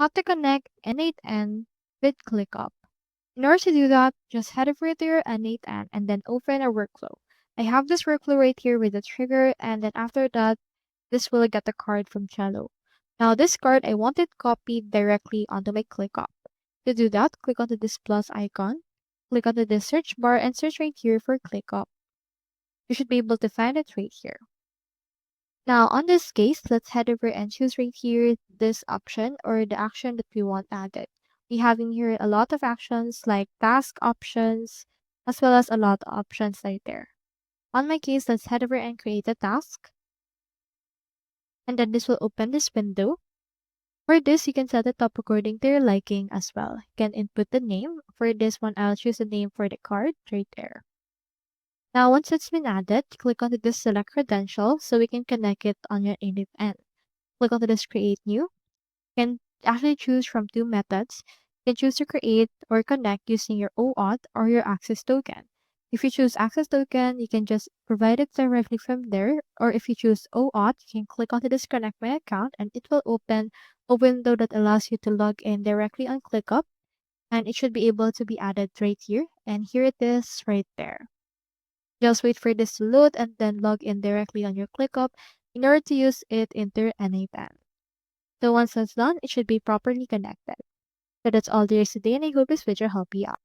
how to connect n8n with ClickUp. In order to do that, just head over to your n8n and then open a workflow. I have this workflow right here with the trigger, and then after that, this will get the card from Cello. Now this card, I want it copied directly onto my ClickUp. To do that, click onto this plus icon, click onto the search bar and search right here for ClickUp. You should be able to find it right here. Now, on this case, let's head over and choose right here this option or the action that we want added. We have in here a lot of actions like task options, as well as a lot of options right there. On my case, let's head over and create a task. And then this will open this window. For this, you can set it up according to your liking as well. You can input the name. For this one, I'll choose a name for the card right there. Now, once it's been added, click on this select credential so we can connect it on your n8n. Click on this create new. You can actually choose from two methods. You can choose to create or connect using your OAuth or your access token. If you choose access token, you can just provide it directly from there. Or if you choose OAuth, you can click on this connect my account and it will open a window that allows you to log in directly on ClickUp. And it should be able to be added right here. And here it is right there. Just wait for this to load and then log in directly on your ClickUp in order to use it into your n8n. So once that's done, it should be properly connected. So that's all there is today, and I hope this video helped you out.